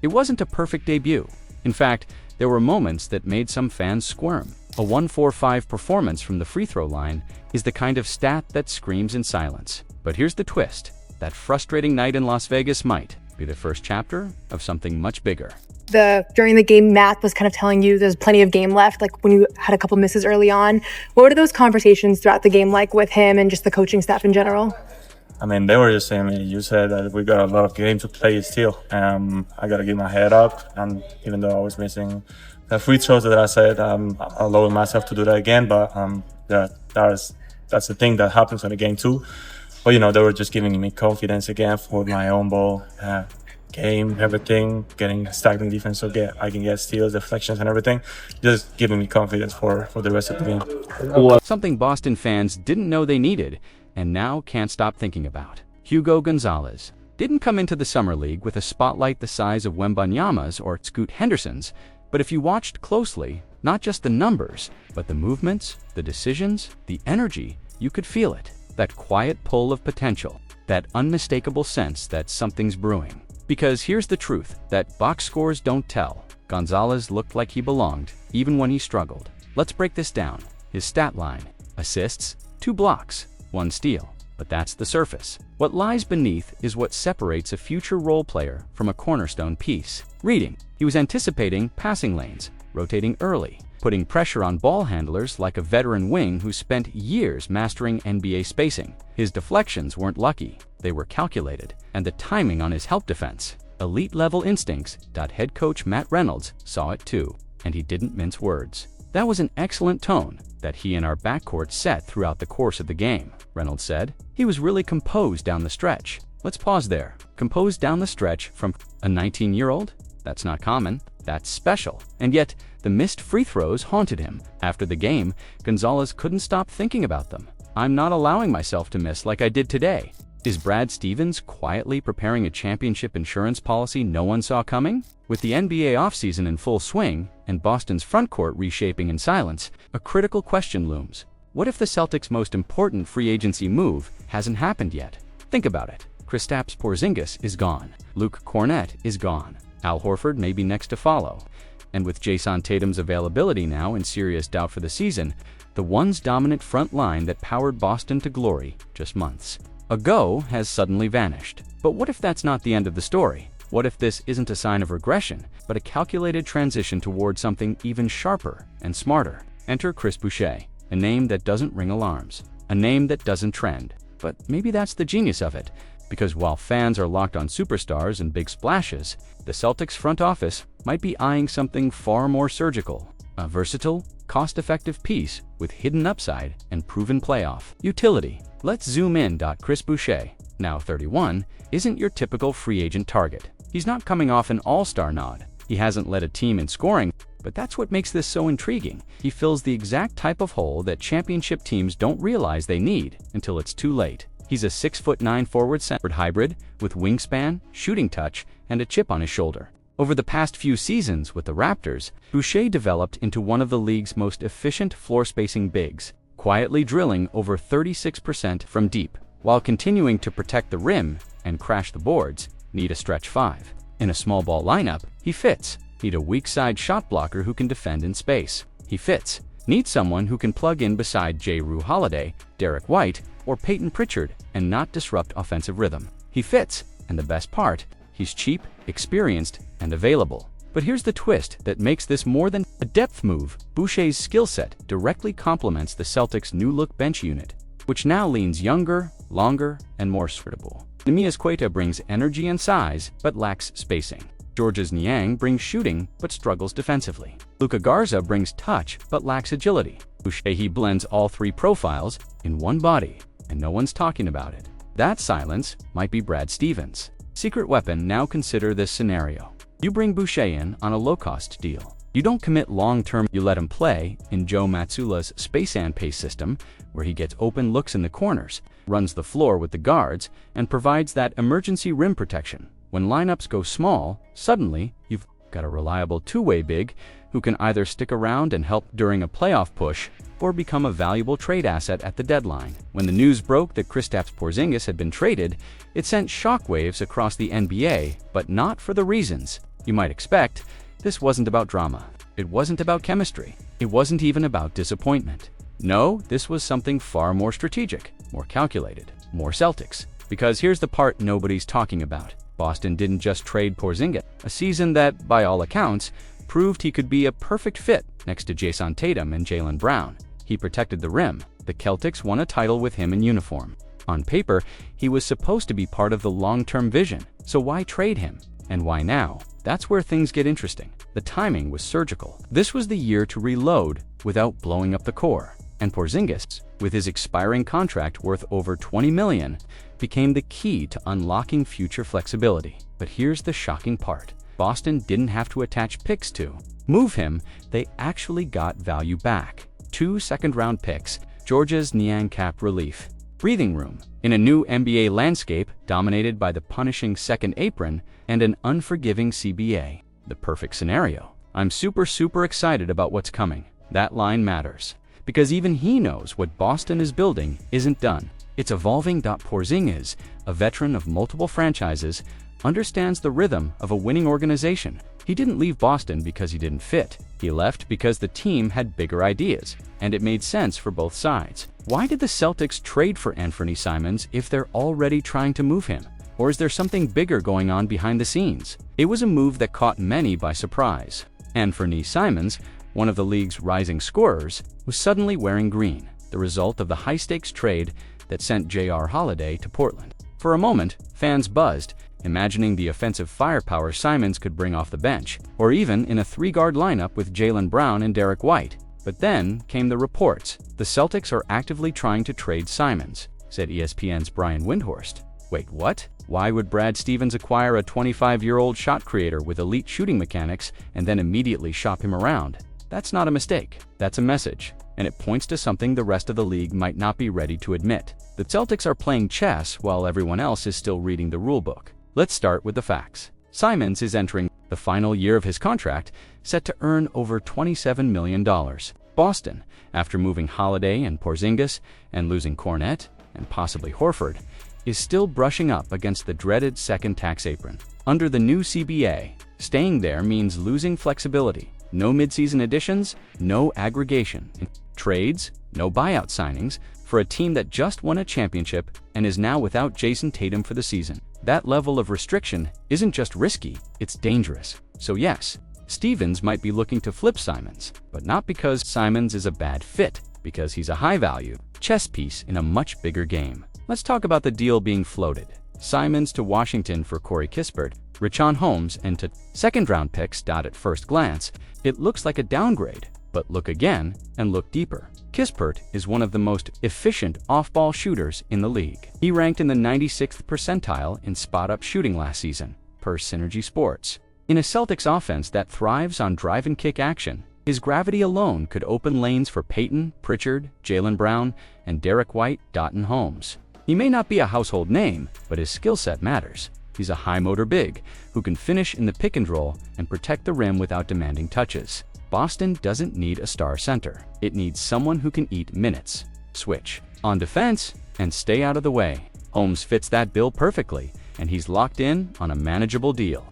It wasn't a perfect debut. In fact, there were moments that made some fans squirm. A 1-4-5 performance from the free throw line is the kind of stat that screams in silence. But here's the twist. That frustrating night in Las Vegas might be the first chapter of something much bigger. During the game, Matt was kind of telling you there's plenty of game left, like when you had a couple misses early on. What were those conversations throughout the game like with him and just the coaching staff in general? I mean, they were just saying, you said that we got a lot of game to play still. I got to get my head up. And even though I was missing the free throws that I said, I'll lower myself to do that again. But that's the thing that happens in the game too. But, they were just giving me confidence again for my own ball. Game, everything, getting stagnant defense so I can get steals, deflections and everything, just giving me confidence for the rest of the game. Something Boston fans didn't know they needed and now can't stop thinking about. Hugo Gonzalez didn't come into the Summer League with a spotlight the size of Wembanyama's or Scoot Henderson's, but if you watched closely, not just the numbers, but the movements, the decisions, the energy, you could feel it. That quiet pull of potential, that unmistakable sense that something's brewing. Because here's the truth, that box scores don't tell. Gonzalez looked like he belonged, even when he struggled. Let's break this down. His stat line: assists, 2 blocks, 1 steal. But that's the surface. What lies beneath is what separates a future role player from a cornerstone piece. Reading. He was anticipating passing lanes, rotating early, putting pressure on ball handlers like a veteran wing who spent years mastering NBA spacing. His deflections weren't lucky, they were calculated, and the timing on his help defense. Elite-level instincts. Head coach Matt Reynolds saw it too, and he didn't mince words. That was an excellent tone that he and our backcourt set throughout the course of the game, Reynolds said. He was really composed down the stretch. Let's pause there. Composed down the stretch from a 19-year-old? That's not common. That's special. And yet, the missed free throws haunted him. After the game, Gonzalez couldn't stop thinking about them. I'm not allowing myself to miss like I did today. Is Brad Stevens quietly preparing a championship insurance policy no one saw coming? With the NBA offseason in full swing and Boston's frontcourt reshaping in silence, a critical question looms. What if the Celtics' most important free agency move hasn't happened yet? Think about it. Kristaps Porzingis is gone. Luke Kornet is gone. Al Horford may be next to follow. And with Jason Tatum's availability now in serious doubt for the season, the once dominant front line that powered Boston to glory just months ago has suddenly vanished. But what if that's not the end of the story? What if this isn't a sign of regression, but a calculated transition toward something even sharper and smarter? Enter Chris Boucher, a name that doesn't ring alarms, a name that doesn't trend. But maybe that's the genius of it, because while fans are locked on superstars and big splashes, the Celtics front office might be eyeing something far more surgical, a versatile, cost-effective piece with hidden upside and proven playoff utility. Let's zoom in. Chris Boucher, now 31, isn't your typical free agent target. He's not coming off an all-star nod. He hasn't led a team in scoring, but that's what makes this so intriguing. He fills the exact type of hole that championship teams don't realize they need until it's too late. He's a 6'9" forward-centered hybrid with wingspan, shooting touch, and a chip on his shoulder. Over the past few seasons with the Raptors, Boucher developed into one of the league's most efficient floor-spacing bigs, quietly drilling over 36% from deep, while continuing to protect the rim and crash the boards. Need a stretch 5. In a small ball lineup, he fits. Need a weak side shot blocker who can defend in space. He fits. Need someone who can plug in beside Jrue Holiday, Derrick White, or Peyton Pritchard and not disrupt offensive rhythm. He fits, and the best part, he's cheap, experienced, and available. But here's the twist that makes this more than a depth move. Boucher's skill set directly complements the Celtics' new-look bench unit, which now leans younger, longer, and more suitable. Neemias Queta brings energy and size, but lacks spacing. Georges Niang brings shooting, but struggles defensively. Luka Garza brings touch, but lacks agility. Boucher blends all three profiles in one body, and no one's talking about it. That silence might be Brad Stevens' secret weapon. Now consider this scenario. You bring Boucher in on a low-cost deal. You don't commit long-term. You let him play in Joe Matsula's space and pace system, where he gets open looks in the corners, runs the floor with the guards, and provides that emergency rim protection. When lineups go small, suddenly you've got a reliable two-way big who can either stick around and help during a playoff push or become a valuable trade asset at the deadline. When the news broke that Kristaps Porzingis had been traded, it sent shockwaves across the NBA, but not for the reasons you might expect, this wasn't about drama. It wasn't about chemistry. It wasn't even about disappointment. No, this was something far more strategic, more calculated, more Celtics. Because here's the part nobody's talking about. Boston didn't just trade Porzingis, a season that, by all accounts, proved he could be a perfect fit next to Jason Tatum and Jaylen Brown. He protected the rim. The Celtics won a title with him in uniform. On paper, he was supposed to be part of the long-term vision. So why trade him? And why now? That's where things get interesting. The timing was surgical. This was the year to reload without blowing up the core. And Porzingis, with his expiring contract worth over $20 million, became the key to unlocking future flexibility. But here's the shocking part. Boston didn't have to attach picks to move him. They actually got value back. 2 second-round picks, Georgia's Niang cap relief, breathing room in a new NBA landscape dominated by the punishing second apron and an unforgiving CBA. The perfect scenario. I'm super excited about what's coming. That line matters, because even he knows what Boston is building isn't done. It's evolving. Porzingis, a veteran of multiple franchises, understands the rhythm of a winning organization. He didn't leave Boston because he didn't fit. He left because the team had bigger ideas, and it made sense for both sides. Why did the Celtics trade for Anfernee Simons if they're already trying to move him? Or is there something bigger going on behind the scenes? It was a move that caught many by surprise. Anfernee Simons, one of the league's rising scorers, was suddenly wearing green, the result of the high-stakes trade that sent Jrue Holiday to Portland. For a moment, fans buzzed, imagining the offensive firepower Simons could bring off the bench, or even in a 3-guard lineup with Jaylen Brown and Derrick White. But then came the reports. The Celtics are actively trying to trade Simons, said ESPN's Brian Windhorst. Wait, what? Why would Brad Stevens acquire a 25-year-old shot creator with elite shooting mechanics and then immediately shop him around? That's not a mistake. That's a message. And it points to something the rest of the league might not be ready to admit. The Celtics are playing chess while everyone else is still reading the rulebook. Let's start with the facts. Simons is entering the final year of his contract, set to earn over $27 million. Boston, after moving Holiday and Porzingis and losing Kornet and possibly Horford, is still brushing up against the dreaded second tax apron. Under the new CBA, staying there means losing flexibility. No midseason additions, no aggregation. Trades, no buyout signings for a team that just won a championship and is now without Jason Tatum for the season. That level of restriction isn't just risky, it's dangerous. So yes, Stevens might be looking to flip Simons, but not because Simons is a bad fit, because he's a high-value chess piece in a much bigger game. Let's talk about the deal being floated. Simons to Washington for Corey Kispert, Richaun Holmes, and to second-round picks. At first glance, it looks like a downgrade, but look again and look deeper. Kispert is one of the most efficient off-ball shooters in the league. He ranked in the 96th percentile in spot-up shooting last season, per Synergy Sports. In a Celtics offense that thrives on drive-and-kick action, his gravity alone could open lanes for Peyton, Pritchard, Jaylen Brown, and Derrick White. And Holmes. He may not be a household name, but his skill set matters. He's a high-motor big who can finish in the pick and roll and protect the rim without demanding touches. Boston doesn't need a star center. It needs someone who can eat minutes, switch on defense, and stay out of the way. Holmes fits that bill perfectly, and he's locked in on a manageable deal.